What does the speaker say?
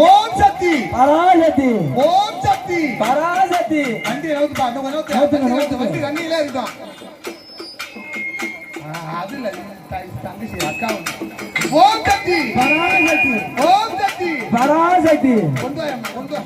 ஓம் சக்தி பராசக்தி ஓம் சக்தி பராசக்தி வண்டி நவுத்துப்பா அந்த வண்டி கண்ணியில இருக்கும் அதுல தங்கச்சி அக்கா ஓம் சக்தி பராசக்தி ஓம் சக்தி பராசக்தி கொண்டு வா